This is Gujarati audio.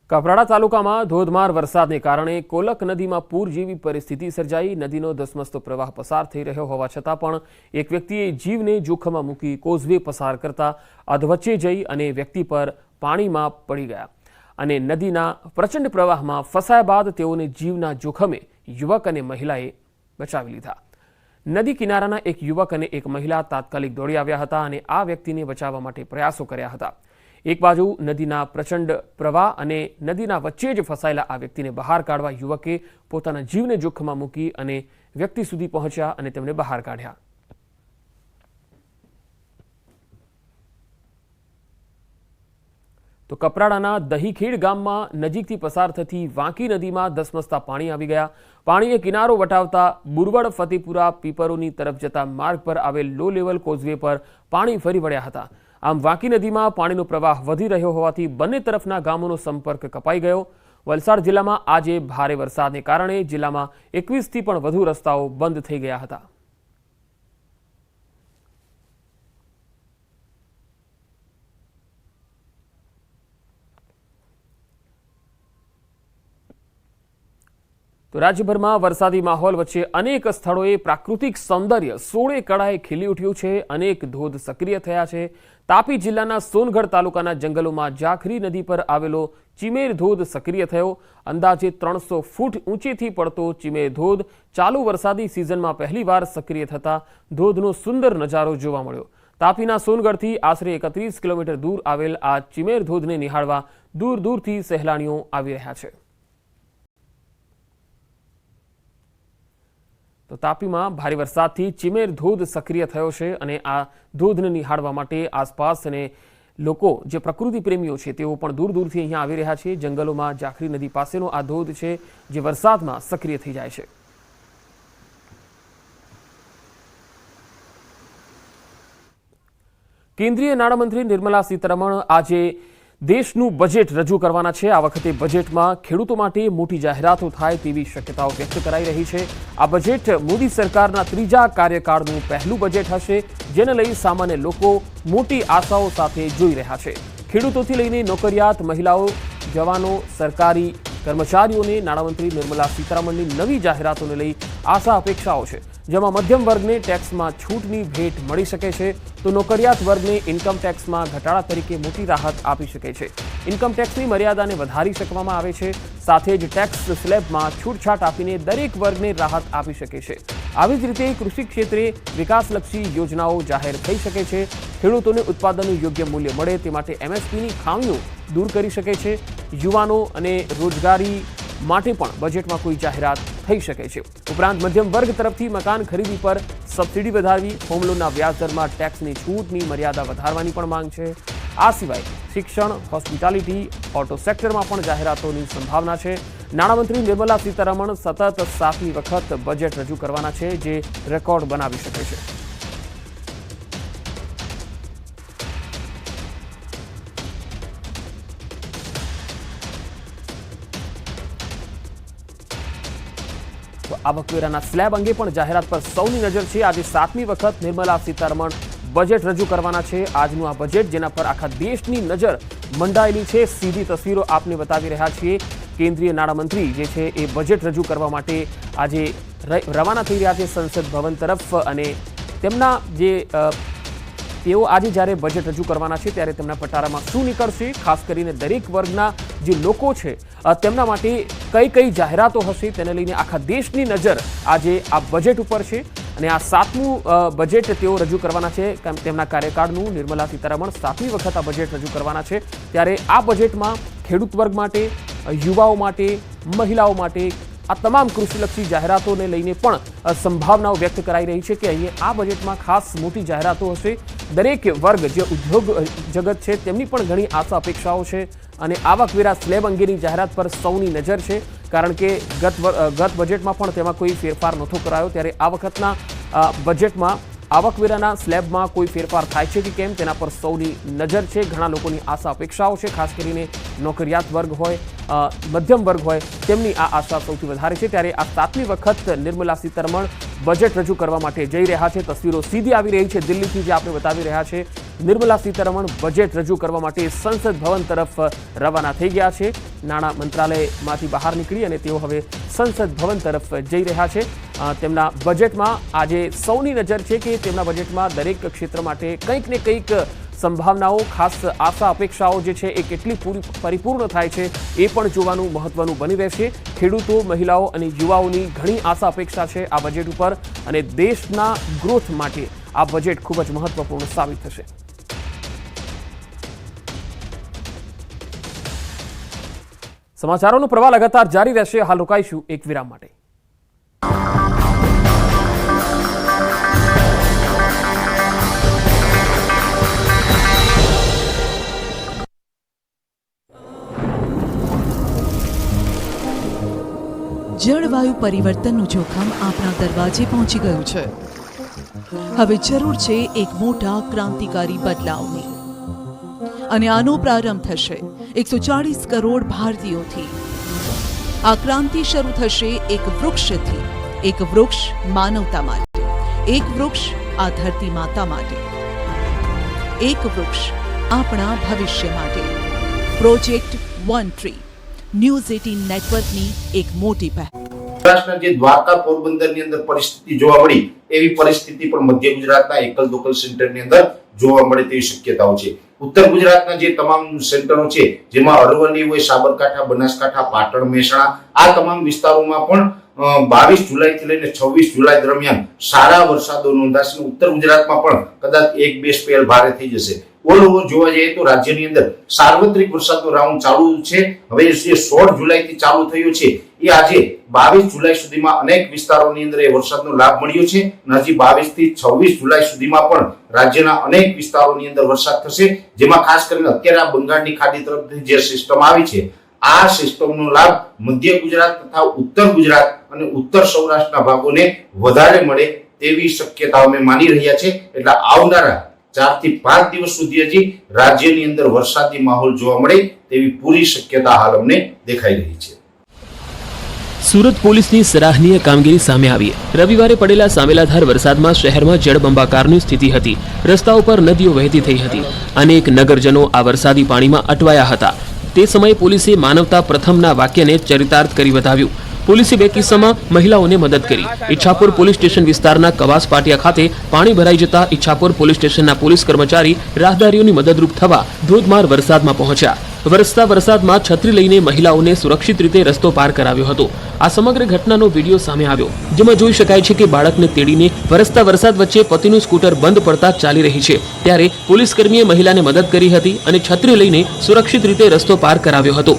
કપરાડા તાલુકામાં ધોધમાર વરસાદને કારણે કોલક નદીમાં પૂર જેવી પરિસ્થિતિ સર્જાઈ। નદીનો ધસમસતો પ્રવાહ પસાર થઈ રહ્યો હોવા છતાં પણ એક વ્યક્તિએ જીવને જોખમમાં મૂકી કોઝવે પસાર કરતા અધવચ્ચે જઈ અને વ્યક્તિ પર પાણીમાં પડી ગયા અને નદીના પ્રચંડ પ્રવાહમાં ફસાયા બાદ તેઓને જીવના જોખમે યુવક અને મહિલાએ બચાવી લીધા। નદી કિનારાના એક યુવક અને એક મહિલા તાત્કાલિક દોડી આવ્યા હતા અને આ વ્યક્તિને બચાવવા માટે પ્રયાસો કર્યા હતા। એક બાજુ નદીના પ્રચંડ પ્રવાહ અને નદીના વચ્ચે જ ફસાયેલા આ વ્યક્તિને બહાર કાઢવા યુવકે પોતાના જીવને જોખમમાં મૂકી અને વ્યક્તિ સુધી પહોંચ્યા અને તેમને બહાર કાઢ્યા। તો કપરાડાના દહીખેડ ગામમાં નજીકથી પસાર થતી વાંકી નદીમાં ધસમસતા પાણી આવી ગયા। પાણીએ કિનારો વટાવતા બુરવડ ફતેપુરા પીપરોની તરફ જતા માર્ગ પર આવેલ લો લેવલ કોઝવે પર પાણી ફરી વળ્યા હતા। આમ વાંકી નદીમાં પાણીનો પ્રવાહ વધી રહ્યો હોવાથી બંને તરફના ગામોનો સંપર્ક કપાઈ ગયો। વલસાડ જિલ્લામાં આજે ભારે વરસાદને કારણે જિલ્લામાં 21થી પણ વધુ રસ્તાઓ બંધ થઈ ગયા હતા। તો રાજ્યભરમાં વરસાદી માહોલ વચ્ચે અનેક સ્થળોએ પ્રાકૃતિક સૌંદર્ય સોળે કળાએ ખીલી ઉઠ્યું છે। અનેક ધોધ સક્રિય થયા છે। તાપી જિલ્લાના સોનગઢ તાલુકાના જંગલોમાં જાખરી નદી પર આવેલો ચિમેર ધોધ સક્રિય થયો। અંદાજે 300 ફૂટ ઊંચેથી પડતો ચિમેર ધોધ ચાલુ વરસાદી સિઝનમાં પહેલીવાર સક્રિય થતા ધોધનો સુંદર નજારો જોવા મળ્યો। તાપીના સોનગઢથી આશરે 31 કિલોમીટર દૂર આવેલ આ ચિમેર ધોધને નિહાળવા દૂર દૂરથી સહેલાણીઓ આવી રહ્યા છે। તો તાપીમાં ભારે વરસાદથી ચિમેર ધોધ સક્રિય થયો છે અને આ ધોધને નિહાળવા માટે આસપાસ અને લોકો જે પ્રકૃતિ પ્રેમીઓ છે તેઓ પણ દૂર દૂરથી અહીંયા આવી રહ્યા છે। જંગલોમાં જાખરી નદી પાસેનો આ ધોધ છે જે વરસાદમાં સક્રિય થઈ જાય છે। કેન્દ્રીય નાણામંત્રી નિર્મલા સીતારમણ આજે દેશનું બજેટ રજૂ કરવાના છે। આ વખતે બજેટમાં ખેડૂતો માટે મોટી જાહેરાતો થાય તેવી શક્યતાઓ વ્યક્ત કરાઈ રહી છે। આ બજેટ મોદી સરકારના ત્રીજા કાર્યકાળનું પહેલું બજેટ હશે, જેને લઈ સામાન્ય લોકો મોટી આશાઓ સાથે જોઈ રહ્યા છે। ખેડૂતોથી લઈને નોકરિયાત મહિલાઓ, જવાનો, સરકારી કર્મચારીઓને નાણામંત્રી નિર્મલા સીતારમણની નવી જાહેરાતોને લઈ આશા અપેક્ષાઓ છે, જેમાં મધ્યમ વર્ગને ટેક્સમાં છૂટની ભેટ મળી શકે છે તો નોકરિયાત વર્ગને ઇન્કમ ટેક્સમાં ઘટાડા તરીકે મોટી રાહત આપી શકે છે। ઇન્કમ ટેક્સની મર્યાદાને વધારી શકવામાં આવે છે, સાથે જ ટેક્સ સ્લેબમાં છૂટછાટ આપીને દરેક વર્ગને રાહત આપી શકે છે। આવી જ રીતે કૃષિ ક્ષેત્રે વિકાસલક્ષી યોજનાઓ જાહેર થઈ શકે છે। ખેડૂતોને ઉત્પાદનનું યોગ્ય મૂલ્ય મળે તે માટે એમએસપીની ખામીઓ દૂર કરી શકે છે। યુવાનો અને રોજગારી માટે પણ બજેટમાં કોઈ જાહેરાત થઈ શકે છે। ઉપરાંત મધ્યમ વર્ગ તરફથી મકાન ખરીદી પર સબસિડી વધારવી, હોમ લોનના વ્યાજદરમાં ટેક્સની છૂટની મર્યાદા વધારવાની પણ માંગ છે। આ સિવાય શિક્ષણ, હોસ્પિટાલિટી, ઓટો સેક્ટરમાં પણ જાહેરાતોની સંભાવના છે। નાણામંત્રી નિર્મલા સીતારમણ સતત 7મી વખત બજેટ રજૂ કરવાના છે, જે રેકોર્ડ બનાવી શકે છે। તો આવકવેરાના સ્લેબ અંગે પણ જાહેરાત પર સૌની નજર છે। આજે 7મી વખત નિર્મલા સીતારમણ બજેટ રજૂ કરવાના છે। આજનું આ બજેટ જેના પર આખા દેશની નજર મંડાયેલી છે, સીધી તસવીરો આપને બતાવી રહ્યા છીએ। કેન્દ્રીય નાણામંત્રી જે છે એ બજેટ રજૂ કરવા માટે આજે રવાના થઈ રહ્યા છે સંસદ ભવન તરફ અને તેમના જે તેઓ આજે જ્યારે બજેટ રજૂ કરવાના છે ત્યારે તેમના પટારામાં શું નીકળશે, ખાસ કરીને દરેક વર્ગના જે લોકો છે તેમના માટે કઈ કઈ જાહેરાતો હશે તેને લઈને આખા દેશની નજર આજે આ બજેટ ઉપર છે અને આ 7મું બજેટ તેઓ રજૂ કરવાના છે તેમના કાર્યકાળનું। નિર્મલા સીતારમણ 7મી વખત આ બજેટ રજૂ કરવાના છે ત્યારે આ બજેટમાં ખેડૂત વર્ગ માટે, યુવાઓ માટે, મહિલાઓ માટે આ તમામ કૃષિલક્ષી જાહેરાતોને લઈને પણ સંભાવનાઓ વ્યક્ત કરાઈ રહી છે કે અહીંયા આ બજેટમાં ખાસ મોટી જાહેરાતો હશે। દરેક વર્ગ જે ઉદ્યોગ જગત છે તેમની પણ ઘણી આશા અપેક્ષાઓ છે અને આવકવેરા સ્લેબ અંગેની જાહેરાત પર સૌની નજર છે, કારણ કે ગત બજેટમાં પણ તેમાં કોઈ ફેરફાર નહોતો કરાયો, ત્યારે આ વખતના બજેટમાં આવકવેરાના સ્લેબમાં કોઈ ફેરફાર થાય છે કે કેમ તેના પર સૌની નજર છે। ઘણા લોકોની આશા અપેક્ષાઓ છે, ખાસ કરીને નોકરિયાત વર્ગ હોય, મધ્યમ વર્ગ હોય તેમની આ આશા સૌથી વધારે છે। ત્યારે આ 7મી વખત નિર્મલા સીતારમણ બજેટ રજૂ કરવા માટે જઈ રહ્યા છે। તસવીરો સીધી આવી રહી છે દિલ્હીથી, જે આપણે બતાવી રહ્યા છે। નિર્મલા સીતારમણ બજેટ રજૂ કરવા માટે સંસદ ભવન તરફ રવાના થઈ ગયા છે। નાણાં મંત્રાલયમાંથી બહાર નીકળી અને તેઓ હવે સંસદ ભવન તરફ જઈ રહ્યા છે. તેમના બજેટમાં આજે સૌની નજર છે કે તેમના બજેટમાં દરેક ક્ષેત્ર માટે કંઈક ને કંઈક સંભાવનાઓ, ખાસ આશા અપેક્ષાઓ જે છે એ કેટલી પરિપૂર્ણ થાય છે એ પણ જોવાનું મહત્વનું બની રહેશે. ખેડૂતો, મહિલાઓ અને યુવાઓની ઘણી આશા અપેક્ષા છે આ બજેટ ઉપર અને દેશના ગ્રોથ માટે આ બજેટ ખૂબ જ મહત્વપૂર્ણ સાબિત થશે. સમાચારોનો પ્રવાહ લગાતાર જારી રહેશે. હાલ રોકાઈશું એક વિરામ માટે. જળવાયુ પરિવર્તનનું જોખમ આપણા દરવાજે પહોંચી ગયું છે. હવે જરૂર છે એક મોટા ક્રાંતિકારી બદલાવની અને આનો પ્રારંભ થશે 140 કરોડ ભારતીયોથી. આ ક્રાંતિ શરૂ થશે એક વૃક્ષથી. એક વૃક્ષ માનવતા માટે, એક વૃક્ષ આ ધરતી માતા માટે, એક વૃક્ષ આપણા ભવિષ્ય માટે. પ્રોજેક્ટ વન ટ્રી ન્યૂઝ 18 નેટવર્કની એક મોટી પહેલ. મહારાષ્ટ્રના જે દ્વારકા પોરબંદરની અંદર પરિસ્થિતિ જોવા મળી એવી પરિસ્થિતિ પણ મધ્ય ગુજરાતના એકલ દોકલ સેન્ટરની અંદર જોવા મળે તેવી શક્યતાઓ છે. ઉત્તર ગુજરાતના જે તમામ સેન્ટરો છે જેમાં અરવલ્લી હોય, સાબરકાંઠા, બનાસકાંઠા, પાટણ, મહેસાણા આ તમામ વિસ્તારોમાં પણ 22 જુલાઈથી લઈને 26 જુલાઈ દરમિયાન સારા વરસાદો નોંધાશે. ઉત્તર ગુજરાતમાં પણ કદાચ 1-2 સ્પેલ ભારે થઈ જશે. ઓલ ઓવર જોવા જઈએ તો રાજ્યની અંદર સાર્વત્રિક વરસાદનો રાઉન્ડ ચાલુ છે. હવે જે 16 જુલાઈથી ચાલુ થયો છે એ આજે 22 જુલાઈ સુધીમાં અનેક વિસ્તારોની અંદર એ વરસાદનો લાભ મળ્યો છે અને હજી 22 થી 26 જુલાઈ સુધીમાં પણ રાજ્યના અનેક વિસ્તારોની અંદર વરસાદ થશે. જેમાં ખાસ કરીને અત્યારે આ બંગાળની ખાડી તરફથી જે સિસ્ટમ આવી છે આ સિસ્ટમનો લાભ મધ્ય ગુજરાત તથા ઉત્તર ગુજરાત અને ઉત્તર સૌરાષ્ટ્રના ભાગોને વધારે મળે તેવી શક્યતાઓ અમે માની રહ્યા છે. એટલે આવનારા 4 થી 5 દિવસ સુધી હજી રાજ્યની અંદર વરસાદી માહોલ જોવા મળે તેવી પૂરી શક્યતા હાલ અમને દેખાઈ રહી છે. સુરત પોલીસની સરાહનીય કામગીરી સામે આવી. રવિવારે પડેલા સામેલાધાર વરસાદમાં શહેરમાં જળબંબાકારની સ્થિતિ હતી. રસ્તાઓ પર નદીઓ વહેતી થઈ હતી. અનેક નગરજનો આ વરસાદી પાણીમાં અટવાયા હતા. તે સમયે પોલીસે માનવતા પ્રથમના વાક્યને ચરિતાર્થ કરી બતાવ્યું. પોલીસે 2 કિસ્સામાં મહિલાઓને મદદ કરી. ઈચ્છાપુર પોલીસ સ્ટેશન વિસ્તારના કવાસ પાટિયા ખાતે પાણી ભરાઈ જતા ઈચ્છાપુર પોલીસ સ્ટેશનના પોલીસ કર્મચારી રાહદારીઓની મદદરૂપ થવા ધોધમાર વરસાદમાં પહોંચ્યા. વરસતા વરસાદમાં છત્રી લઈને મહિલાઓને સુરક્ષિત રીતે રસ્તો પાર કરાવ્યો હતો. આ સમગ્ર ઘટનાનો વિડીયો સામે આવ્યો, જેમાં જોઈ શકાય છે કે બાળકને તેડીને વરસતા વરસાદ વચ્ચે પતિનું સ્કૂટર બંધ પડતા ચાલી રહી છે ત્યારે પોલીસ કર્મીએ મહિલાને મદદ કરી હતી અને છત્રી લઈને સુરક્ષિત રીતે રસ્તો પાર કરાવ્યો હતો.